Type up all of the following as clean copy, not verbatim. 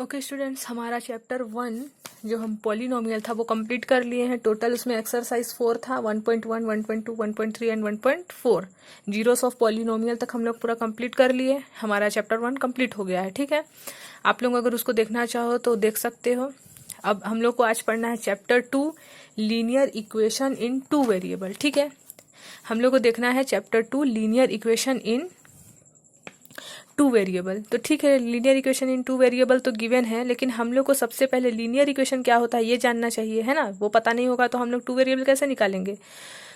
Okay students, हमारा chapter 1 जो हम पॉलिनोमियल था वो कंप्लीट कर लिए हैं। टोटल उसमें एक्सरसाइज 4 था, 1.1, 1.2, 1.3 एंड 1.4 जीरोस ऑफ पॉलिनोमियल तक हम लोग पूरा कंप्लीट कर लिए। हमारा चैप्टर 1 कंप्लीट हो गया है। ठीक है, आप लोग अगर उसको देखना चाहो तो देख सकते हो। अब हम लोग को आज पढ़ना है chapter 2 linear equation in 2 variable. ठीक है, हम लोग को देखना है chapter 2 linear equation in 2 variable. तो ठीक है, लीनियर इक्वेशन इन 2 वेरिएबल तो गिवन है, लेकिन हम लोग को सबसे पहले लीनियर इक्वेशन क्या होता है ये जानना चाहिए, है ना। वो पता नहीं होगा तो हम लोग 2 वेरिएबल कैसे निकालेंगे।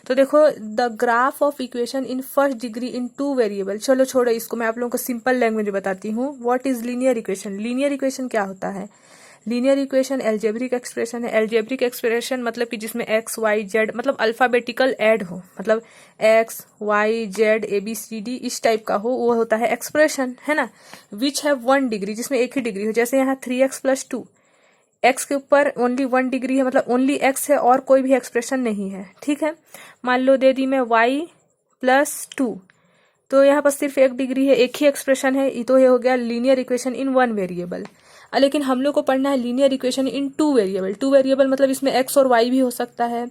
तो देखो, the graph of equation in first degree in 2 variable. चलो छोड़ो इसको, मैं आप लोगों को सिंपल लैंग्वेज बताती हूँ। What is linear equation. Linear equation क्या होता है। लीनियर इक्वेशन एल्जेब्रिक एक्सप्रेशन है। एल्जेब्रिक एक्सप्रेशन मतलब कि जिसमें एक्स वाई जेड मतलब अल्फाबेटिकल ऐड हो, मतलब X Y Z A B C D इस टाइप का हो, वो होता है एक्सप्रेशन, है ना। विच हैव 1 डिग्री, जिसमें एक ही डिग्री हो। जैसे यहाँ 3x+2, एक्स के ऊपर ओनली 1 डिग्री है, मतलब ओनली एक्स है और कोई भी एक्सप्रेशन नहीं है। ठीक है, मान लो दे दी मैं y+2, तो यहाँ पर सिर्फ 1 डिग्री है, एक ही एक्सप्रेशन है, तो ये हो गया लीनियर इक्वेशन इन 1 वेरिएबल। लेकिन हम लोग को पढ़ना है linear equation in 2 variable. 2 variable मतलब इसमें x और y भी हो सकता है।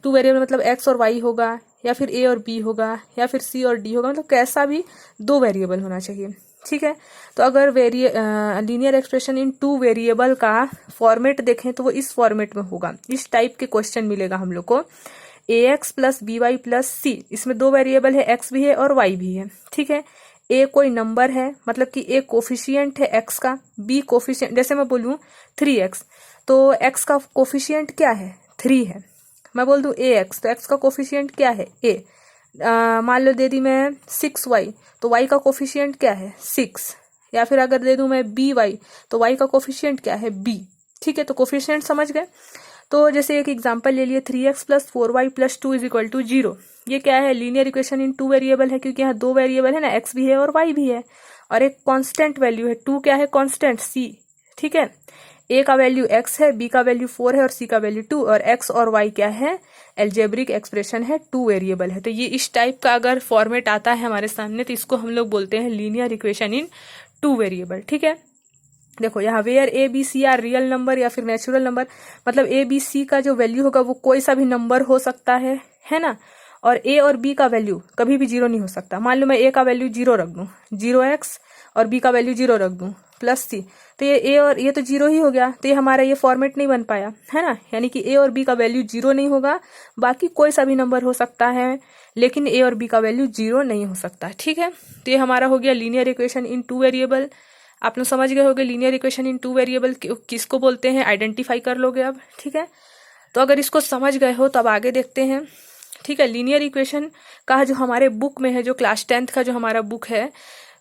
2 वेरिएबल मतलब x और y होगा, या फिर a और b होगा, या फिर c और d होगा, मतलब कैसा भी 2 वेरिएबल होना चाहिए। ठीक है, तो अगर लीनियर एक्सप्रेशन इन 2 वेरिएबल का फॉर्मेट देखें तो वो इस फॉर्मेट में होगा। इस टाइप के क्वेश्चन मिलेगा हम लोग को। ax+by+c, इसमें 2 वेरिएबल है, x भी है और y भी है। ठीक है, a कोई नंबर है, मतलब कि a कोफिशियंट है x का, b कोफिशियंट, जैसे मैं बोलूँ 3x, तो x का कोफिशियंट क्या है 3 है। मैं बोल दूं ax, तो x का कोफिशियंट क्या है a। मान लो दे दी मैं 6y, तो y का कोफिशियंट क्या है 6। या फिर अगर दे दूं मैं by, तो y का कोफिशियंट क्या है b। ठीक है, तो कोफिशियंट समझ गए। तो जैसे एक एग्जांपल ले लिए 3x+4y+2 = 0। ये क्या है, लीनियर इक्वेशन इन 2 वेरिएबल है, क्योंकि यहाँ 2 वेरिएबल है ना, x भी है और y भी है, और एक कांस्टेंट वैल्यू है 2, क्या है कांस्टेंट c। ठीक है, a का वैल्यू x है, b का वैल्यू 4 है और c का वैल्यू 2, और x और y क्या है, एल्जेब्रिक एक्सप्रेशन है, 2 वेरिएबल है। तो ये इस टाइप का अगर फॉर्मेट आता है हमारे सामने तो इसको हम लोग बोलते हैं लीनियर इक्वेशन इन 2 वेरिएबल। ठीक है, देखो यहाँ where A B C are real number या फिर नेचुरल नंबर, मतलब ए बी सी का जो वैल्यू होगा वो कोई सा भी नंबर हो सकता है ना। और ए और बी का वैल्यू कभी भी 0 नहीं हो सकता। मान लो मैं ए का वैल्यू 0 रख दूं, 0x, और बी का वैल्यू 0 रख दूं +c, तो ये ए और ये तो 0 ही हो गया, तो ये हमारा ये फॉर्मेट नहीं बन पाया, है ना। यानी कि ए और बी का वैल्यू 0 नहीं होगा, बाकी कोई सा भी नंबर हो सकता है, लेकिन ए और बी का वैल्यू 0 नहीं हो सकता। ठीक है, तो ये हमारा हो गया लीनियर इक्वेशन इन 2 वेरिएबल। आप लोग समझ गए होंगे लीनियर इक्वेशन इन 2 वेरिएबल किसको बोलते हैं, आइडेंटिफाई कर लोगे अब। ठीक है, तो अगर इसको समझ गए हो तो अब आगे देखते हैं। ठीक है, लीनियर इक्वेशन का जो हमारे बुक में है, जो क्लास 10th का जो हमारा बुक है,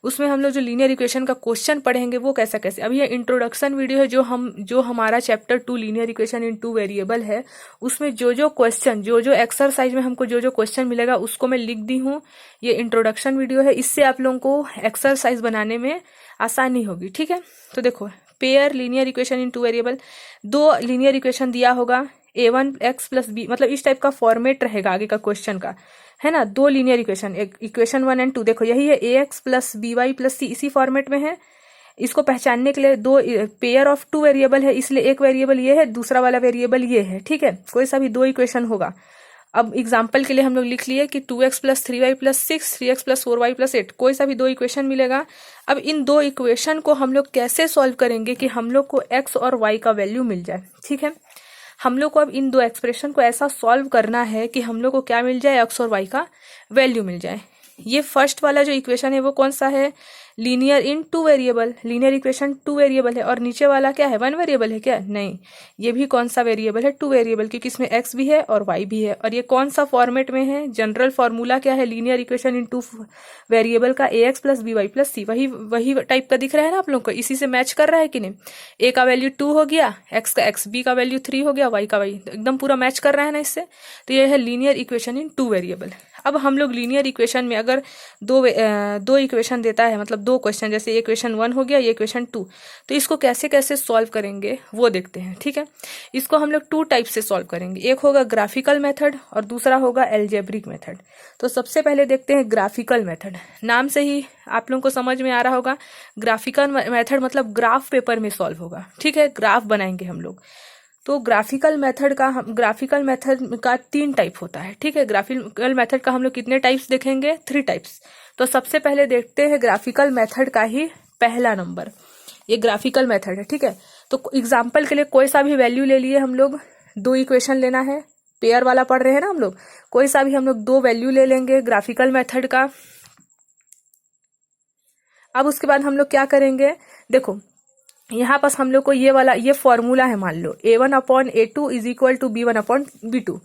उसमें हम लोग जो लीनियर इक्वेशन का क्वेश्चन पढ़ेंगे वो कैसा कैसे। अभी ये इंट्रोडक्शन वीडियो है, जो हमारा chapter 2 linear equation in 2 variable है, उसमें जो क्वेश्चन जो एक्सरसाइज में हमको जो क्वेश्चन मिलेगा उसको मैं लिख दी हूँ। ये इंट्रोडक्शन वीडियो है, इससे आप लोगों को एक्सरसाइज बनाने में आसानी होगी। ठीक है, तो देखो, pair linear equation in 2 variable, 2 linear equation दिया होगा, a1x+b, मतलब इस टाइप का फॉर्मेट रहेगा आगे का क्वेश्चन का, है ना। 2 लीनियर इक्वेशन, इक्वेशन 1 और 2, देखो यही है ax+by+c, इसी फॉर्मेट में है। इसको पहचानने के लिए 2 पेयर ऑफ 2 वेरिएबल है, इसलिए एक वेरिएबल ये है, दूसरा वाला वेरिएबल ये है। ठीक है, कोई सा भी 2 इक्वेशन होगा। अब एग्जाम्पल के लिए हम लोग लिख लिए कि 2x+3y+6, 3x+4y+8, कोई सा भी 2 इक्वेशन मिलेगा। अब इन 2 इक्वेशन को हम लोग कैसे सॉल्व करेंगे कि हम लोग को x और y का वैल्यू मिल जाए। ठीक है, हम लोग को अब इन 2 एक्सप्रेशन को ऐसा सॉल्व करना है कि हम लोग को क्या मिल जाए, x और y का वैल्यू मिल जाए। ये फर्स्ट वाला जो इक्वेशन है वो कौन सा है, लीनियर इन 2 वेरिएबल, लीनियर इक्वेशन 2 वेरिएबल है। और नीचे वाला क्या है, 1 वेरिएबल है क्या, नहीं, ये भी कौन सा वेरिएबल है, 2 वेरिएबल, क्योंकि इसमें x भी है और y भी है। और ये कौन सा फॉर्मेट में है, जनरल फॉर्मूला क्या है लीनियर इक्वेशन इन 2 वेरिएबल का, ax+by+c, वही टाइप का दिख रहा है ना आप लोग को, इसी से मैच कर रहा है कि नहीं। a का वैल्यू 2 हो गया, x का x, b का वैल्यू 3 हो गया, y का y, एकदम पूरा मैच कर रहा है ना इससे। तो ये है लीनियर इक्वेशन इन 2 वेरिएबल। अब हम लोग लीनियर इक्वेशन में अगर दो इक्वेशन देता है, मतलब दो क्वेश्चन, जैसे ये क्वेश्चन 1 हो गया, ये क्वेश्चन 2, तो इसको कैसे कैसे सॉल्व करेंगे वो देखते हैं। ठीक है, इसको हम लोग 2 टाइप से सॉल्व करेंगे, एक होगा ग्राफिकल मेथड और दूसरा होगा एल्जेब्रिक मेथड। तो सबसे पहले देखते हैं ग्राफिकल मेथड। नाम से ही आप लोगों को समझ में आ रहा होगा, ग्राफिकल मेथड मतलब ग्राफ पेपर में सॉल्व होगा। ठीक है, ग्राफ बनाएंगे हम लोग। तो ग्राफिकल मेथड का 3 टाइप होता है। ठीक है, ग्राफिकल मेथड का हम लोग कितने टाइप्स देखेंगे? 3 टाइप्स। तो सबसे पहले देखते हैं ग्राफिकल मेथड का ही पहला नंबर, ये ग्राफिकल मेथड है। ठीक है, तो एग्जाम्पल के लिए कोई सा भी वैल्यू ले लिए हम लोग, 2 इक्वेशन लेना है, पेयर वाला पढ़ रहे हैं ना हम लोग, कोई सा भी हम लोग 2 वैल्यू ले लेंगे ग्राफिकल मेथड का। अब उसके बाद हम लोग क्या करेंगे, देखो यहाँ पास हम लोग को ये फॉर्मूला है, मान लो a1/a2 is equal to b1/b2।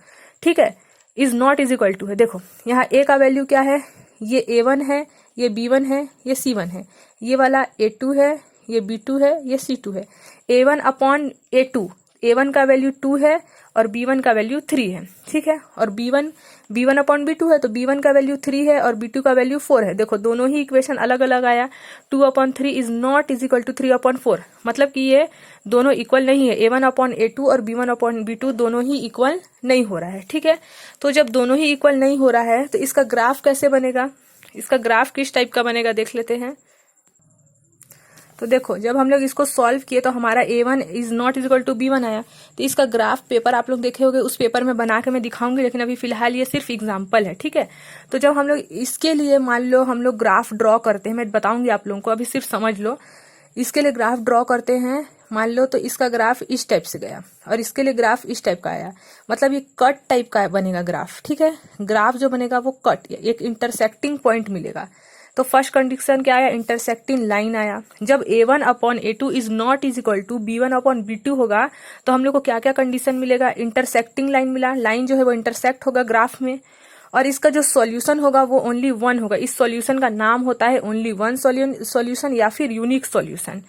ठीक है, is not is equal to है। देखो यहाँ a का वैल्यू क्या है, ये a1 है, ये b1 है, ये c1 है, ये वाला a2 है, ये b2 है, ये c2 है। a1/a2, a1 का वैल्यू 2 है और b1 का वैल्यू 3 है। ठीक है, और b1/b2 है, तो b1 का वैल्यू 3 है और b2 का वैल्यू 4 है। देखो दोनों ही इक्वेशन अलग अलग आया, 2/3 is not is equal to 3/4, मतलब कि ये दोनों इक्वल नहीं है। a1/a2 और b1/b2 दोनों ही इक्वल नहीं हो रहा है। ठीक है, तो जब दोनों ही इक्वल नहीं हो रहा है तो इसका ग्राफ कैसे बनेगा, इसका ग्राफ किस टाइप का बनेगा देख लेते हैं। तो देखो जब हम लोग इसको सॉल्व किए तो हमारा a1 is not is equal to b1 आया। तो इसका ग्राफ पेपर आप लोग देखे होंगे, उस पेपर में बना के मैं दिखाऊंगी, लेकिन अभी फिलहाल ये सिर्फ एग्जांपल है। ठीक है, तो जब हम लोग इसके लिए मान लो हम लोग ग्राफ ड्रॉ करते हैं, मैं बताऊंगी आप लोगों को, अभी सिर्फ समझ लो। इसके लिए ग्राफ ड्रॉ करते हैं, मान लो तो इसका ग्राफ इस टाइप से गया और इसके लिए ग्राफ इस टाइप का आया, मतलब ये कट टाइप का बनेगा ग्राफ। ठीक है, ग्राफ जो बनेगा वो कट, एक इंटरसेक्टिंग पॉइंट मिलेगा। तो फर्स्ट कंडीशन क्या आया, इंटरसेक्टिंग लाइन आया। जब a1/a2 is not is equal to b1/b2 होगा तो हम लोग को क्या क्या कंडीशन मिलेगा, इंटरसेक्टिंग लाइन मिला, लाइन जो है वो इंटरसेक्ट होगा ग्राफ में, और इसका जो सॉल्यूशन होगा वो ओनली 1 होगा। इस सॉल्यूशन का नाम होता है ओनली 1 सॉल्यूशन या फिर यूनिक सॉल्यूशन।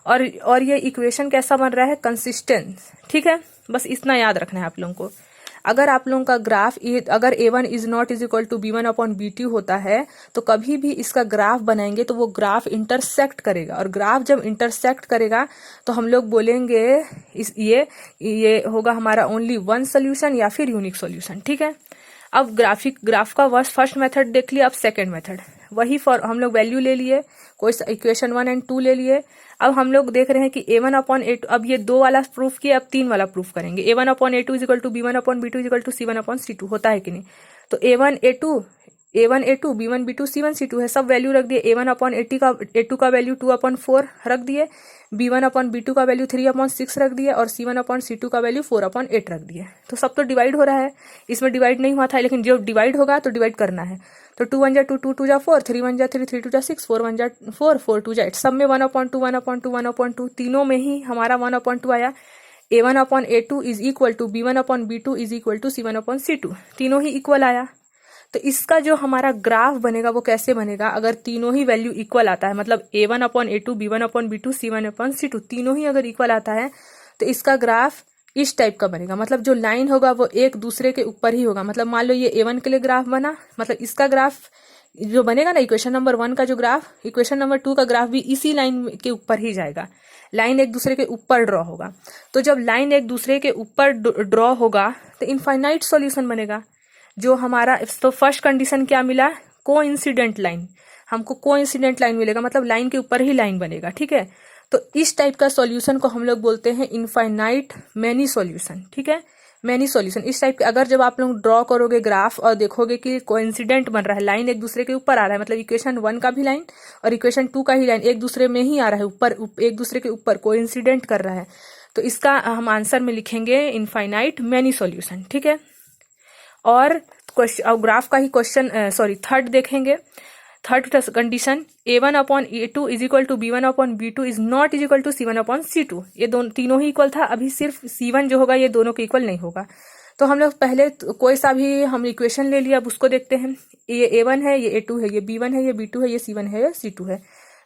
और ये इक्वेशन कैसा बन रहा है, कंसिस्टेंट। ठीक है, बस इतना याद रखना है आप लोगों को। अगर आप लोगों का ग्राफ अगर a1 is not is equal to b1/b2 होता है तो कभी भी इसका ग्राफ बनाएंगे तो वो ग्राफ इंटरसेक्ट करेगा, और ग्राफ जब इंटरसेक्ट करेगा तो हम लोग बोलेंगे ये होगा हमारा ओनली 1 सोल्यूशन या फिर यूनिक सोल्यूशन। ठीक है, अब ग्राफ का फर्स्ट मेथड देख लिया। अब सेकेंड मेथड, वही फॉर हम लोग वैल्यू ले लिए, कोई इक्वेशन 1 और 2 ले लिए। अब हम लोग देख रहे हैं कि a1/a2, अब ये 2 वाला प्रूफ किया, अब 3 वाला प्रूफ करेंगे। a1/a2 is equal to b1/b2 is equal to c1/c2 होता है कि नहीं। तो a1a2 b1b2 c1c2 है, सब वैल्यू रख दिए। a1/a2 का वैल्यू 2/4 रख दिए, b1/b2 का वैल्यू 3/6 रख दिए और c1/c2 का वैल्यू 4/8 रख दिए। तो सब तो डिवाइड हो रहा है, इसमें डिवाइड नहीं हुआ था, लेकिन जो डिवाइड होगा तो डिवाइड करना है। तो 2 1 जा 2, 2 2 जा 4, 3 1 जा 3, 3 2 जा 6, 4 1 जा 4, 4 2 जा 8, सब में 1/2 1/2 1/2, तीनों में ही हमारा 1/2 आया। a1/a2 is equal to b1/b2 is equal to c1/c2, तीनों ही इक्वल आया। तो इसका जो हमारा ग्राफ बनेगा वो कैसे बनेगा, अगर तीनों ही वैल्यू इक्वल आता है, मतलब a1/a2 b1/b2 c1/c2 तीनों ही अगर इक्वल आता है तो इसका ग्राफ इस टाइप का बनेगा। मतलब जो लाइन होगा वो एक दूसरे के ऊपर ही होगा। मतलब मान लो ये a1 के लिए ग्राफ बना, मतलब इसका ग्राफ जो बनेगा ना, इक्वेशन नंबर 1 का जो ग्राफ, इक्वेशन नंबर 2 का ग्राफ भी इसी लाइन के ऊपर ही जाएगा। लाइन एक दूसरे के ऊपर ड्रॉ होगा। तो जब लाइन एक दूसरे के ऊपर ड्रॉ होगा तो इनफाइनाइट सॉल्यूशन बनेगा। जो हमारा तो फर्स्ट कंडीशन क्या मिला, कोइंसिडेंट लाइन, हमको कोइंसिडेंट लाइन मिलेगा, मतलब लाइन के ऊपर ही लाइन बनेगा। ठीक है, तो इस टाइप का सॉल्यूशन को हम लोग बोलते हैं इनफाइनाइट मैनी सॉल्यूशन। ठीक है, मैनी सॉल्यूशन इस टाइप के। अगर जब आप लोग ड्रॉ करोगे ग्राफ और देखोगे कि कोइंसिडेंट बन रहा है, लाइन एक दूसरे के ऊपर आ रहा है, मतलब इक्वेशन 1 का भी लाइन और इक्वेशन 2 का ही लाइन एक दूसरे में ही आ रहा है, ऊपर एक दूसरे के ऊपर कोइंसिडेंट कर रहा है, तो इसका हम आंसर में लिखेंगे इनफाइनाइट मैनी सॉल्यूशन। ठीक है, और ग्राफ का ही क्वेश्चन थर्ड देखेंगे। Third condition a1/a2 is equal to b1/b2 is not is equal to c1/c2, ये तीनों ही इक्वल था। अभी सिर्फ c1 जो होगा ये दोनों के इक्वल नहीं होगा। तो हम लोग पहले कोई सा भी हम इक्वेशन ले लिया, अब उसको देखते हैं। ये a1 है, ये a2 है, ये b1 है, ये b2 है, ये c1 है, ये c2 है।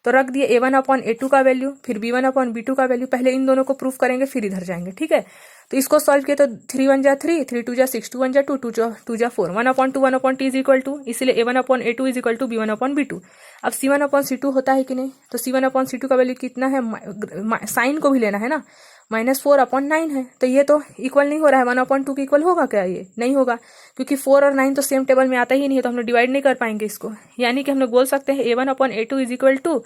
तो रख दिए a1/a2 का वैल्यू, फिर b1/b2 का वैल्यू। पहले इन दोनों को प्रूफ करेंगे फिर इधर जाएंगे। ठीक है, तो इसको सॉल्व किया तो 3 1 जा 3, 3 2 जा 6, 2 1 जा 2, 2 जा 4, 1/2 इज इक्वल टू, इसलिए a1/a2 is equal to b1/b2। अब c1/c2 होता है कि नहीं, तो c1/c2 का वैल्यू कितना है, साइन को भी लेना है ना, -4/9 है, तो ये तो इक्वल नहीं हो रहा है, 1/2 के इक्वल होगा क्या, ये नहीं होगा, क्योंकि 4 और 9 तो सेम टेबल में आता ही नहीं है, तो हम लोग डिवाइड नहीं कर पाएंगे इसको। यानी कि हम लोग बोल सकते हैं a1/a2 is equal to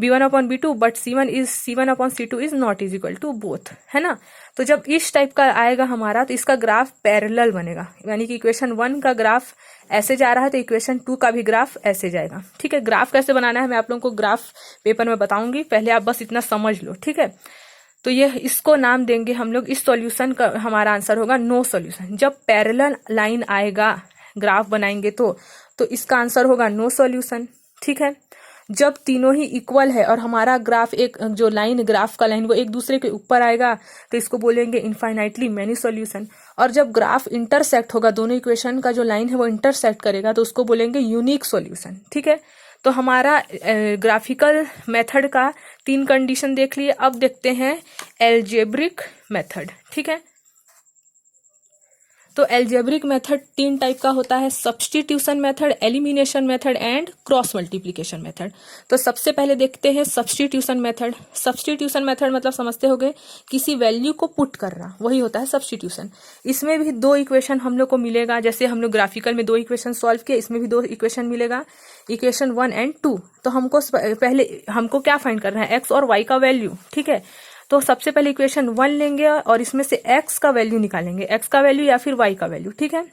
b1/b2, but c1/c2 is not is equal to both, है ना। तो जब इस टाइप का आएगा हमारा, तो इसका ग्राफ पैरेलल बनेगा, यानी कि इक्वेशन 1 का ग्राफ ऐसे जा रहा है तो इक्वेशन 2 का भी ग्राफ ऐसे जाएगा। ठीक है, ग्राफ कैसे बनाना है मैं आप लोगों को ग्राफ पेपर में बताऊंगी, पहले आप बस इतना समझ लो। ठीक है, तो ये इसको नाम देंगे हम लोग, इस सॉल्यूशन का हमारा आंसर होगा नो सॉल्यूशन। जब पैरेलल लाइन आएगा ग्राफ बनाएंगे तो इसका आंसर होगा नो सॉल्यूशन। ठीक है, जब तीनों ही इक्वल है और हमारा ग्राफ एक जो लाइन ग्राफ का लाइन वो एक दूसरे के ऊपर आएगा तो इसको बोलेंगे इनफाइनाइटली मैनी सॉल्यूशन। और जब ग्राफ इंटरसेक्ट होगा, दोनों इक्वेशन का जो लाइन है वो इंटरसेक्ट करेगा तो उसको बोलेंगे यूनिक सॉल्यूशन। ठीक है, तो हमारा ग्राफिकल मेथड का 3 कंडीशन देख लिए। अब देखते हैं एल्जेब्रिक मेथड। ठीक है, तो एल्जेब्रिक मेथड 3 टाइप का होता है, substitution method, elimination method and cross multiplication method. तो सबसे पहले देखते हैं सब्स्टिट्यूशन मेथड। सब्स्टिट्यूशन मेथड मतलब समझते होंगे किसी वैल्यू को पुट करना, वही होता है सब्स्टिट्यूशन। इसमें भी 2 इक्वेशन हम लोग को मिलेगा, जैसे हम लोग ग्राफिकल में 2 इक्वेशन सॉल्व किए, इसमें भी 2 इक्वेशन मिलेगा, इक्वेशन 1 और 2। तो हमको क्या फाइंड करना है, एक्स और वाई का वैल्यू। ठीक है, तो सबसे पहले इक्वेशन 1 लेंगे और इसमें से x का वैल्यू निकालेंगे, x का वैल्यू या फिर y का वैल्यू। ठीक है,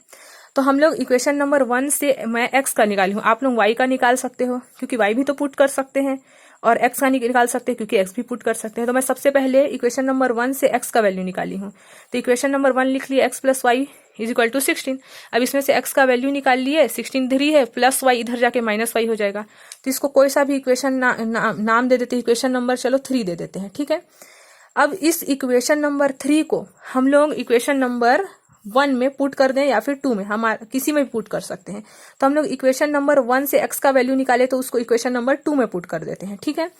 तो हम लोग इक्वेशन नंबर 1 से मैं x का निकाली हूँ, आप लोग y का निकाल सकते हो क्योंकि y भी तो पुट कर सकते हैं, और x का निकाल सकते हैं क्योंकि x भी पुट कर सकते हैं। तो मैं सबसे पहले इक्वेशन नंबर 1 से x का वैल्यू निकाली हूँ, तो इक्वेशन नंबर 1 लिख लिए x plus Y is equal to 16। अब इसमें से x का वैल्यू निकाल लिए, 16 इधर ही है, प्लस y इधर जाके माइनस y हो जाएगा। तो इसको कोई सा भी इक्वेशन नाम दे देते हैं, इक्वेशन नंबर चलो 3 दे देते हैं। ठीक है, अब इस इक्वेशन नंबर 3 को हम लोग इक्वेशन नंबर 1 में पुट कर दें या फिर 2 में, हम किसी में भी पुट कर सकते हैं। तो हम लोग इक्वेशन नंबर 1 से x का वैल्यू निकाले तो उसको इक्वेशन नंबर 2 में पुट कर देते हैं। ठीक है,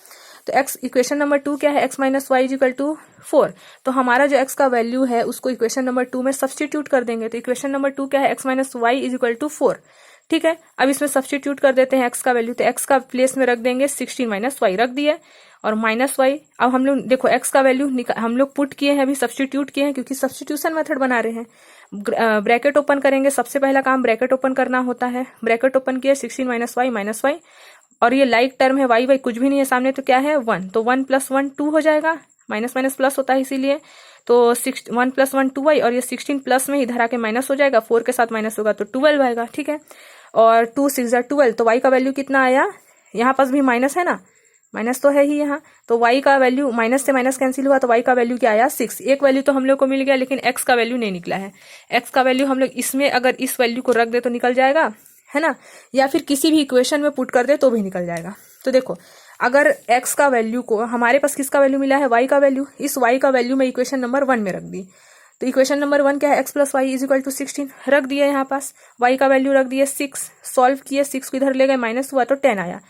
तो x इक्वेशन नंबर 2 क्या है, x minus Y equal to 4। तो हमारा जो x का वैल्यू है उसको इक्वेशन नंबर 2 में सब्स्टिट्यूट कर देंगे, तो इक्वेशन नंबर 2 क्या है, x minus Y is equal to 4। ठीक है, अब इसमें सब्स्टिट्यूट कर देते हैं x का वैल्यू, तो x का प्लेस में रख देंगे 16 माइनस वाई रख दिया और माइनस वाई। अब हम लोग देखो x का वैल्यू हम लोग पुट किए हैं, अभी सब्स्टिट्यूट किए हैं क्योंकि सब्स्टिट्यूशन मेथड बना रहे हैं। ब्रैकेट ओपन करेंगे, सबसे पहला काम ब्रैकेट ओपन करना होता है। ब्रैकेट ओपन किया, 16 माइनस वाई और ये लाइक टर्म है, वाई वाई कुछ भी नहीं है सामने, तो क्या है 1, तो 1 + 1 2 हो जाएगा, माइनस माइनस प्लस होता है इसीलिए, तो 1 + 1 2y और ये 16 प्लस में इधर आके माइनस हो जाएगा, 4 के साथ माइनस होगा तो 12 आएगा। ठीक है, और 2 6 12, तो y का वैल्यू कितना आया, यहाँ पास भी माइनस है ना, माइनस तो है ही यहाँ, तो y का वैल्यू माइनस से माइनस कैंसिल हुआ तो y का वैल्यू क्या आया 6। एक वैल्यू तो हम लोग को मिल गया, लेकिन x का वैल्यू नहीं निकला है। x का वैल्यू हम लोग इसमें अगर इस वैल्यू को रख दे तो निकल जाएगा, है ना, या फिर किसी भी इक्वेशन में पुट कर दे तो भी निकल जाएगा। तो देखो अगर x का वैल्यू को हमारे पास किसका वैल्यू मिला है, y का वैल्यू, इस y का वैल्यू में इक्वेशन नंबर 1 में रख दी, तो इक्वेशन नंबर 1 क्या है, x plus Y is equal to 16 रख दिया, यहाँ पास y का वैल्यू रख दिया 6, सॉल्व किए, 6 को इधर ले गए, माइनस हुआ तो 10 आया।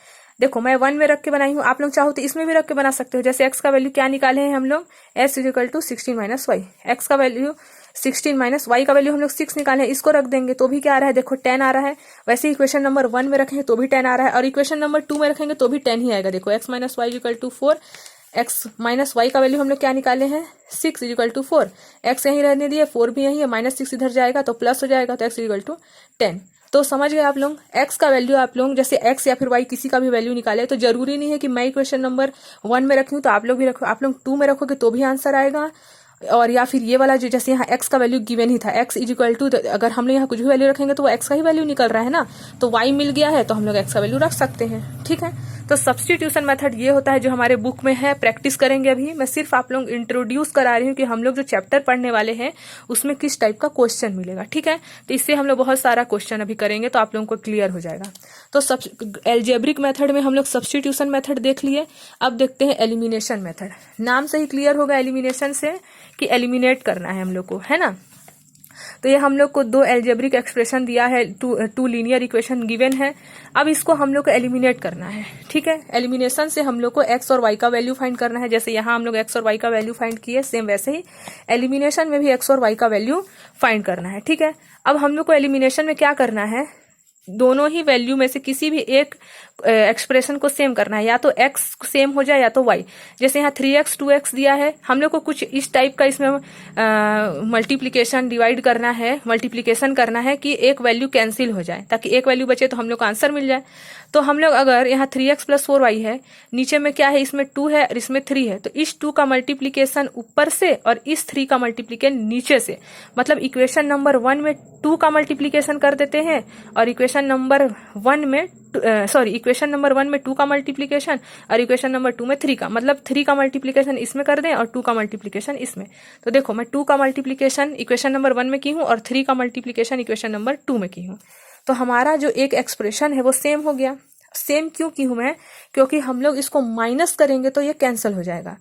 देखो मैं 1 में रख के बनाई हूँ, आप लोग चाहो तो इसमें भी रख के बना सकते हो। जैसे x का वैल्यू क्या निकाले हैं हम लोग, s is equal to 16 minus Y, x का वैल्यू 16 माइनस वाई का वैल्यू हम लोग 6 निकाले हैं, इसको रख देंगे तो भी क्या आ रहा है, देखो 10 आ रहा है। वैसे इक्वेशन नंबर 1 में रखेंगे तो भी 10 आ रहा है, और इक्वेशन नंबर 2 में रखेंगे तो भी 10 ही आएगा। देखो x minus Y equal to 4, x minus Y का वैल्यू हम लोग क्या निकाले हैं 6 इज इक्वल टू 4, x यहीं रहने दिए, 4 भी यहीं है, -6 इधर जाएगा तो प्लस हो जाएगा, तो x इक्वल टू 10। तो समझ गए आप लोग, x का वैल्यू आप लोग जैसे x या फिर y किसी का भी वैल्यू निकाले, तो जरूरी नहीं है कि मैं इक्वेशन नंबर 1 में रखी हूँ तो आप लोग भी रखो, आप लोग 2 में रखोगे तो भी आंसर आएगा। और या फिर ये वाला जो जैसे यहाँ x का वैल्यू गिवन ही था, x इज इक्वल टू, अगर हम लोग यहाँ कुछ भी वैल्यू रखेंगे तो वो x का ही वैल्यू निकल रहा है ना, तो y मिल गया है तो हम लोग x का वैल्यू रख सकते हैं। ठीक है, तो सब्स्टिट्यूशन मेथड ये होता है जो हमारे बुक में है, प्रैक्टिस करेंगे। अभी मैं सिर्फ आप लोग इंट्रोड्यूस करा रही हूँ कि हम लोग जो चैप्टर पढ़ने वाले हैं उसमें किस टाइप का क्वेश्चन मिलेगा। ठीक है, तो इससे हम लोग बहुत सारा क्वेश्चन अभी करेंगे तो आप लोगों को क्लियर हो जाएगा। तो एल्जेब्रिक मेथड में हम लोग सब्स्टिट्यूशन मेथड देख लिए, अब देखते हैं एलिमिनेशन मेथड। नाम से ही क्लियर होगा एलिमिनेशन से कि एलिमिनेट करना है हम लोग को, है ना। तो ये हम लोग को दो एल्जेब्रिक एक्सप्रेशन दिया है, टू लीनियर इक्वेशन गिवन है। अब इसको हम लोग को एलिमिनेट करना है, ठीक है। एलिमिनेशन से हम लोग को एक्स और वाई का वैल्यू फाइंड करना है। जैसे यहाँ हम लोग एक्स और वाई का वैल्यू फाइंड किए, सेम वैसे ही एलिमिनेशन में भी एक्स और वाई का वैल्यू फाइंड करना है, ठीक है। अब हम लोग को एलिमिनेशन में क्या करना है, दोनों ही वैल्यू में से किसी भी एक एक्सप्रेशन को सेम करना है, या तो x सेम हो जाए या तो y। जैसे यहाँ 3x 2x दिया है, हम लोग को कुछ इस टाइप का इसमें मल्टीप्लिकेशन डिवाइड करना है, मल्टीप्लिकेशन करना है कि एक वैल्यू कैंसिल हो जाए, ताकि एक वैल्यू बचे तो हम लोग का आंसर मिल जाए। तो हम लोग अगर यहाँ 3x + 4y है, नीचे में क्या है, इसमें 2 है और इसमें 3 है, तो इस 2 का मल्टीप्लिकेशन ऊपर से और इस 3 का मल्टीप्लिकेशन नीचे से, मतलब इक्वेशन नंबर 1 में 2 का मल्टीप्लिकेशन कर देते हैं और इक्वेशन नंबर 1 में इक्वेशन नंबर 1 में 2 का मल्टीप्लिकेशन और इक्वेशन नंबर 2 में 3 का, मतलब 3 का मल्टीप्लिकेशन इसमें कर दें और 2 का मल्टीप्लिकेशन इसमें। तो देखो मैं 2 का मल्टीप्लिकेशन इक्वेशन नंबर 1 में की हूँ और 3 का मल्टीप्लिकेशन इक्वेशन नंबर 2 में की हूँ। तो हमारा जो एक एक्सप्रेशन है वो सेम हो गया। सेम क्यों की हूं मैं, क्योंकि हम लोग इसको माइनस करेंगे तो ये कैंसिल हो जाएगा।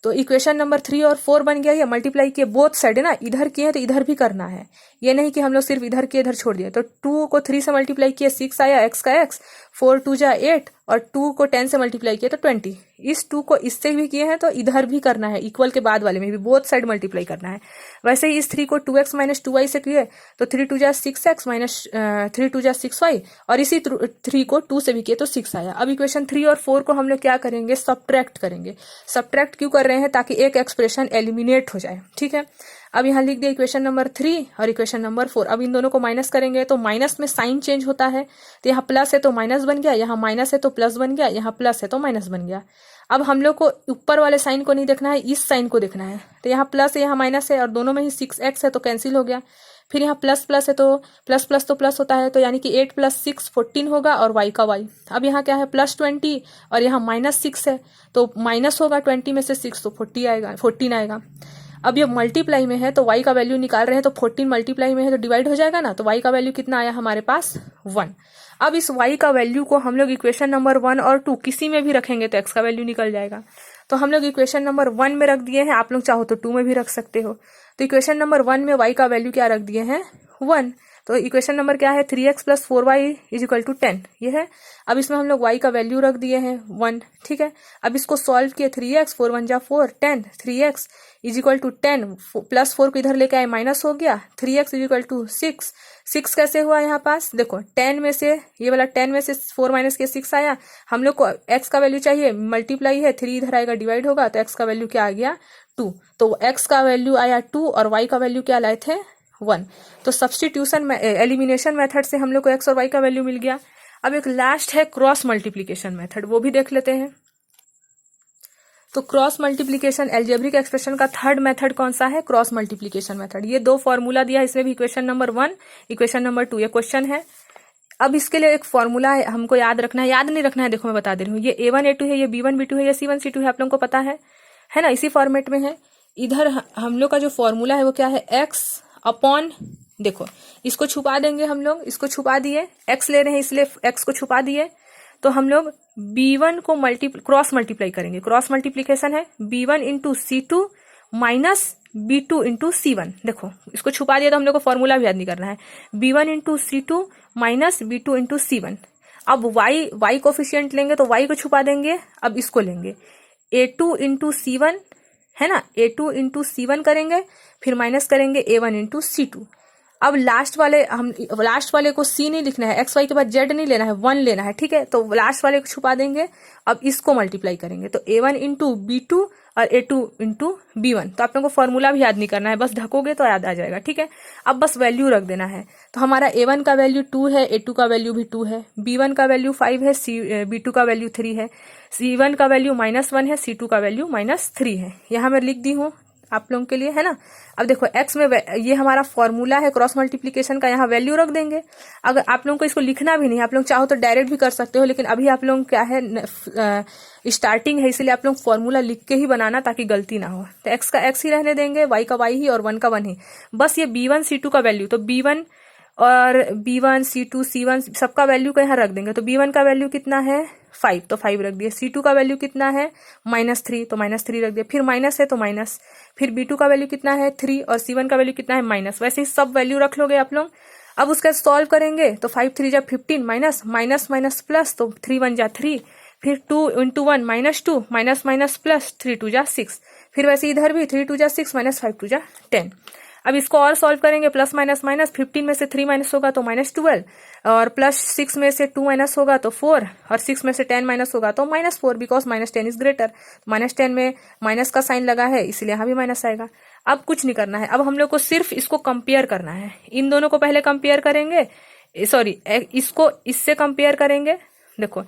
तो इक्वेशन नंबर 3 और 4 बन गया, ये मल्टीप्लाई किए बोथ साइड है ना, इधर किए तो इधर भी करना है, ये नहीं कि हम लोग सिर्फ इधर किए इधर छोड़ दिए। तो 2 को 3 से मल्टीप्लाई किए 6 आया, x का x, 4 2 जा 8 और 2 को 10 से मल्टीप्लाई किए तो 20। इस 2 को इससे भी किए हैं तो इधर भी करना है, इक्वल के बाद वाले में भी बोथ साइड मल्टीप्लाई करना है। वैसे ही इस 3 को 2x - 2y से किए तो 3 2 जा 6x - 3 2 जा 6y, और इसी 3 को 2 से भी किए तो 6 आया। अब इक्वेशन 3 और 4 को हम लोग क्या करेंगे, सब्ट्रैक्ट करेंगे। सब्ट्रैक्ट क्यों कर रहे हैं, ताकि एक एक्सप्रेशन एलिमिनेट हो जाए, ठीक है। अब यहाँ लिख दिया इक्वेशन नंबर 3 और इक्वेशन नंबर 4। अब इन दोनों को माइनस करेंगे तो माइनस में साइन चेंज होता है, तो यहाँ प्लस है तो माइनस बन गया, यहाँ माइनस है तो प्लस बन गया, यहाँ प्लस है तो माइनस बन गया। अब हम लोग को ऊपर वाले साइन को नहीं देखना है, इस साइन को देखना है। तो यहाँ प्लस है, यहाँ माइनस है और दोनों में ही 6x है तो कैंसिल हो गया। फिर यहाँ प्लस प्लस है तो प्लस प्लस तो प्लस होता है, तो यानी कि 8 + 6 14 होगा और y का y। अब यहाँ क्या है, +20 और यहाँ -6 है, तो माइनस होगा 20 में से 6 तो 14 आएगा। अब ये मल्टीप्लाई में है तो y का वैल्यू निकाल रहे हैं, तो 14 मल्टीप्लाई में है तो डिवाइड हो जाएगा ना, तो y का वैल्यू कितना आया हमारे पास 1। अब इस y का वैल्यू को हम लोग इक्वेशन नंबर 1 और 2 किसी में भी रखेंगे तो x का वैल्यू निकल जाएगा। तो हम लोग इक्वेशन नंबर 1 में रख दिए हैं, आप लोग चाहो तो 2 में भी रख सकते हो। तो इक्वेशन नंबर 1 में y का वैल्यू क्या रख दिए हैं, 1। तो इक्वेशन नंबर क्या है, 3x + 4y = 10, ये है। अब इसमें हम लोग y का वैल्यू रख दिए हैं 1, ठीक है। अब इसको सॉल्व किए, 3x 4 1 जा 4 10, 3x = 10 +4 को इधर लेके आए माइनस हो गया, 3x = 6। 6 कैसे हुआ यहाँ पास, देखो 10 में से ये वाला 10 में से 4 माइनस के 6 आया। हम लोग को x का वैल्यू चाहिए, मल्टीप्लाई है, 3 इधर आएगा डिवाइड होगा, तो x का वैल्यू क्या आ गया 2। तो x का वैल्यू आया 2 और y का वैल्यू क्या लाए थे 1। तो सब्स्टिट्यूशन में एलिमिनेशन मेथड से हम लोग को x और y का वैल्यू मिल गया। अब एक लास्ट है क्रॉस मल्टीप्लिकेशन मेथड, वो भी देख लेते हैं। तो क्रॉस मल्टीप्लिकेशन एल्जेब्रिक एक्सप्रेशन का थर्ड मेथड कौन सा है, क्रॉस मल्टीप्लिकेशन मेथड। ये 2 फॉर्मूला दिया है, इसमें भी इक्वेशन नंबर 1 इक्वेशन नंबर 2 ये क्वेश्चन है। अब इसके लिए एक फॉर्मूला है, हमको याद रखना है, याद नहीं रखना है, देखो मैं बता दे रही हूँ। ये A1 A2 है, ये B1 B2 है, ये C1 C2 है, आप लोगों को पता है ना, इसी फॉर्मेट में है। इधर हम लोग का जो फॉर्मूला है वो क्या है, x अपॉन, देखो इसको छुपा देंगे हम लोग, इसको छुपा दिए, x ले रहे हैं इसलिए x को छुपा दिए। तो हम लोग B1 को क्रॉस मल्टीप्लाई करेंगे, क्रॉस मल्टीप्लिकेशन है B1 × C2 - B2 × C1। देखो इसको छुपा दिया तो हम लोग को फॉर्मूला भी याद नहीं करना है, B1 × C2 - B2 × C1। अब y कोफिशिएंट लेंगे तो y को छुपा देंगे, अब इसको लेंगे A2 × C1 है ना, A2 × C1 करेंगे, फिर माइनस करेंगे A1 × C2। अब लास्ट वाले को C नहीं लिखना है, x y के बाद z नहीं लेना है, 1 लेना है, ठीक है। तो लास्ट वाले को छुपा देंगे, अब इसको मल्टीप्लाई करेंगे, तो A1 × B2 और A2 × B1। तो आप लोगों को फॉर्मूला भी याद नहीं करना है, बस ढकोगे तो याद आ जाएगा, ठीक है। अब बस वैल्यू रख देना है। तो हमारा A1 का वैल्यू 2 है, A2 का वैल्यू भी 2 है, B1 का वैल्यू 5 है, B2 का वैल्यू 3 है, C1 का वैल्यू -1 है, C2 का वैल्यू -3 है। यहाँ मैं लिख दी हूँ आप लोगों के लिए, है ना। अब देखो x में ये हमारा फॉर्मूला है क्रॉस मल्टीप्लिकेशन का, यहाँ वैल्यू रख देंगे। अगर आप लोगों को इसको लिखना भी नहीं, आप लोग चाहो तो डायरेक्ट भी कर सकते हो, लेकिन अभी आप लोग क्या है स्टार्टिंग है, इसलिए आप लोग फॉर्मूला लिख के ही बनाना ताकि गलती ना हो। तो x का x ही रहने देंगे, y का y ही और 1 का 1 ही। बस ये B1 C2 का वैल्यू, तो B1 और B1 C2 C1 सबका वैल्यू को यहाँ रख देंगे। तो B1 का वैल्यू कितना है 5, तो 5 रख दिए। C2 का वैल्यू कितना है -3, तो -3 रख दिया। फिर माइनस है तो माइनस, फिर B2 का वैल्यू कितना है 3 और C1 का वैल्यू कितना है माइनस। वैसे ही सब वैल्यू रख लोगे आप लोग। अब उसका सॉल्व करेंगे तो 5 3 जा 15 माइनस माइनस माइनस प्लस, तो 3 1 जा 3, फिर 2 × 1 -2 माइनस माइनस प्लस, 3 2 जा 6। फिर वैसे इधर भी 3 2 जा 6 माइनस 5 2 जा 10। अब इसको और सॉल्व करेंगे, प्लस माइनस माइनस, 15 में से 3 माइनस होगा तो -12, और प्लस 6 में से 2 माइनस होगा तो 4, और 6 में से 10 माइनस होगा तो -4, बिकॉज -10 इज ग्रेटर। -10 में माइनस का साइन लगा है इसलिए यहाँ भी माइनस आएगा। अब कुछ नहीं करना है, अब हम लोग को सिर्फ इसको कंपेयर करना है। इन दोनों को पहले कंपेयर करेंगे, सॉरी इसको इससे कंपेयर करेंगे। देखो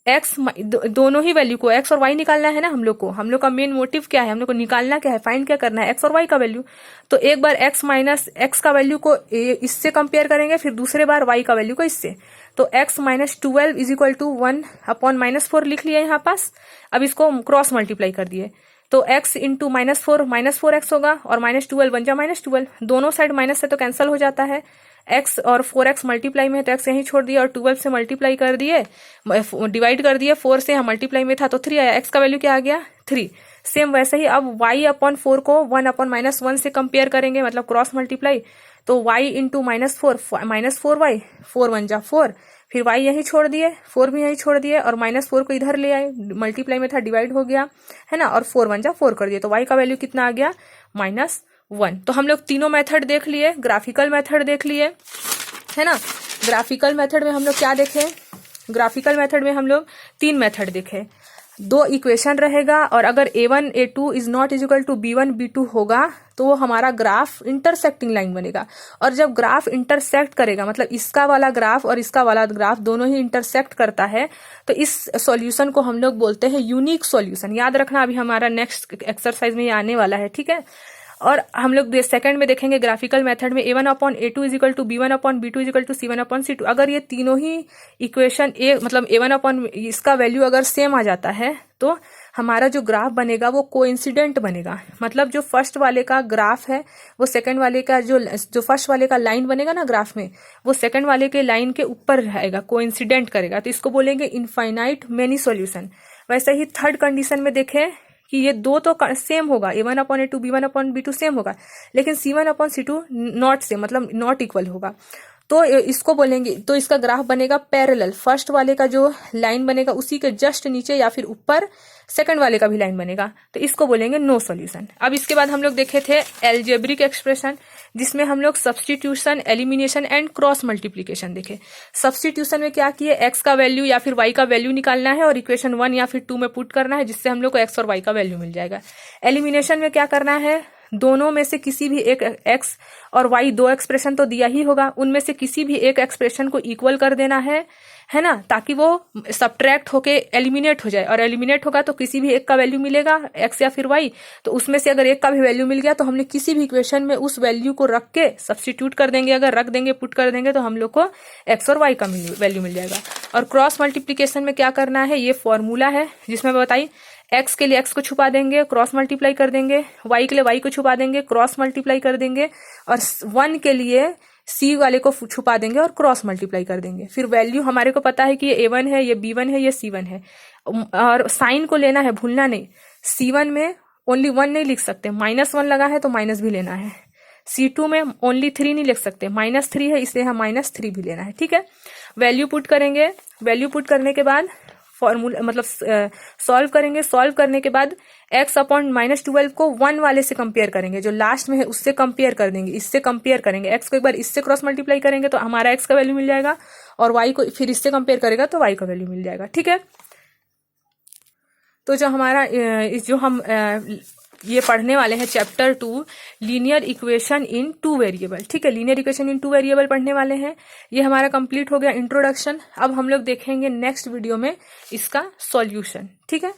एक्स, दोनों ही वैल्यू को एक्स और वाई निकालना है ना हम लोग को। हम लोग का मेन मोटिव क्या है, हम लोग को निकालना क्या है, फाइंड क्या करना है, एक्स और वाई का वैल्यू। तो एक बार एक्स माइनस एक्स का वैल्यू को इससे कंपेयर करेंगे, फिर दूसरे बार वाई का वैल्यू को इससे। तो x minus 12 is equal to 1/-4 लिख लिया यहाँ पास। अब इसको क्रॉस मल्टीप्लाई कर दिए तो x इंटू -4 -4x होगा, और -12 बन जा -12। दोनों साइड माइनस से तो कैंसिल हो जाता है। x और 4x मल्टीप्लाई में है तो x यहीं छोड़ दिया, और 12 से मल्टीप्लाई कर दिए, डिवाइड कर दिए, 4 से यहाँ मल्टीप्लाई में था तो 3 आया। x का वैल्यू क्या आ गया 3। सेम वैसे ही अब y/4 को 1/-1 से कंपेयर करेंगे, मतलब क्रॉस मल्टीप्लाई। तो y इंटू -4 -4y, 4 1 जा 4, फिर y यहीं छोड़ दिए, 4 भी यहीं छोड़ दिए, और -4 को इधर ले आए, मल्टीप्लाई में था डिवाइड हो गया है ना, और 4 1 जा 4 कर दिए। तो y का वैल्यू कितना आ गया -1। तो हम लोग तीनों मेथड देख लिए, ग्राफिकल मेथड देख लिए है ना। ग्राफिकल मेथड में हम लोग क्या देखे, ग्राफिकल मेथड में हम लोग 3 मेथड देखे। 2 इक्वेशन रहेगा, और अगर a1 a2 is not is equal to b1 b2 होगा तो वो हमारा ग्राफ इंटरसेक्टिंग लाइन बनेगा। और जब ग्राफ इंटरसेक्ट करेगा, मतलब इसका वाला ग्राफ और इसका वाला ग्राफ दोनों ही इंटरसेक्ट करता है, तो इस सॉल्यूशन को हम लोग बोलते हैं यूनिक सॉल्यूशन। याद रखना, अभी हमारा नेक्स्ट एक्सरसाइज में ये आने वाला है, ठीक है। और हम लोग सेकंड में देखेंगे ग्राफिकल मेथड में a1/a2 is equal to b1/b2 is equal to c1/c2। अगर ये तीनों ही इक्वेशन मतलब a1/ इसका वैल्यू अगर सेम आ जाता है तो हमारा जो ग्राफ बनेगा वो कोइंसिडेंट बनेगा। मतलब जो फर्स्ट वाले का ग्राफ है वो सेकंड वाले का जो फर्स्ट वाले का लाइन बनेगा ना ग्राफ में, वो सेकंड वाले के लाइन के ऊपर रहेगा, कोइंसिडेंट करेगा। तो इसको बोलेंगे इनफाइनाइट मेनी सॉल्यूशन। वैसे ही थर्ड कंडीशन में देखें कि ये दो तो सेम होगा, a1/a2 b1/b2 सेम होगा, लेकिन c1/c2 नॉट सेम, मतलब नॉट इक्वल होगा। तो इसको बोलेंगे, तो इसका ग्राफ बनेगा पैरेलल। फर्स्ट वाले का जो लाइन बनेगा उसी के जस्ट नीचे या फिर ऊपर सेकंड वाले का भी लाइन बनेगा, तो इसको बोलेंगे नो सॉल्यूशन। अब इसके बाद हम लोग देखे थे एल्जेब्रिक एक्सप्रेशन, जिसमें हम लोग substitution, elimination and cross multiplication देखे। सब्स्टिट्यूशन में क्या किए, एक्स का वैल्यू या फिर वाई का वैल्यू निकालना है और इक्वेशन 1 या फिर 2 में पुट करना है, जिससे हम लोग को एक्स और वाई का वैल्यू मिल जाएगा। एलिमिनेशन में क्या करना है, दोनों में से किसी भी एक एक्स और वाई, 2 एक्सप्रेशन तो दिया ही होगा, उनमें से किसी भी एक एक्सप्रेशन को इक्वल कर देना है ना, ताकि वो सब्ट्रैक्ट होके एलिमिनेट हो जाए। और एलिमिनेट होगा तो किसी भी एक का वैल्यू मिलेगा, एक्स या फिर वाई, तो उसमें से अगर एक का भी वैल्यू मिल गया तो हमने किसी भी इक्वेशन में उस वैल्यू को रख के सब्स्टिट्यूट कर देंगे। अगर रख देंगे, पुट कर देंगे, तो हम लोग को एक्स और वाई का वैल्यू मिल जाएगा। और क्रॉस मल्टीप्लीकेशन में क्या करना है, ये फॉर्मूला है जिसमें बताई एक्स के लिए एक्स को छुपा देंगे, क्रॉस मल्टीप्लाई कर देंगे, वाई के लिए वाई को छुपा देंगे, क्रॉस मल्टीप्लाई कर देंगे, और 1 के लिए सी वाले को छुपा देंगे और क्रॉस मल्टीप्लाई कर देंगे। फिर वैल्यू हमारे को पता है कि ये a1 है, ये b1 है, ये c1 है, और साइन को लेना है, भूलना नहीं। c1 में ओनली 1 नहीं लिख सकते, -1 लगा है तो माइनस भी लेना है। c2 में ओनली 3 नहीं लिख सकते, -3 है इसलिए हम -3 भी लेना है, ठीक है। वैल्यू पुट करेंगे, वैल्यू पुट करने के बाद फॉर्मूला मतलब सॉल्व करेंगे। सॉल्व करने के बाद x/-12 को 1 वाले से कंपेयर करेंगे, जो लास्ट में है उससे कंपेयर कर देंगे, इससे कंपेयर करेंगे। x को एक बार इससे क्रॉस मल्टीप्लाई करेंगे तो हमारा x का वैल्यू मिल जाएगा, और y को फिर इससे कंपेयर करेगा तो y का वैल्यू मिल जाएगा, ठीक है। तो जो हमारा जो हम ये पढ़ने वाले हैं chapter 2 linear equation in 2 variable, ठीक है। लीनियर इक्वेशन इन 2 वेरिएबल पढ़ने वाले हैं। ये हमारा कंप्लीट हो गया इंट्रोडक्शन। अब हम लोग देखेंगे नेक्स्ट वीडियो में इसका सॉल्यूशन, ठीक है।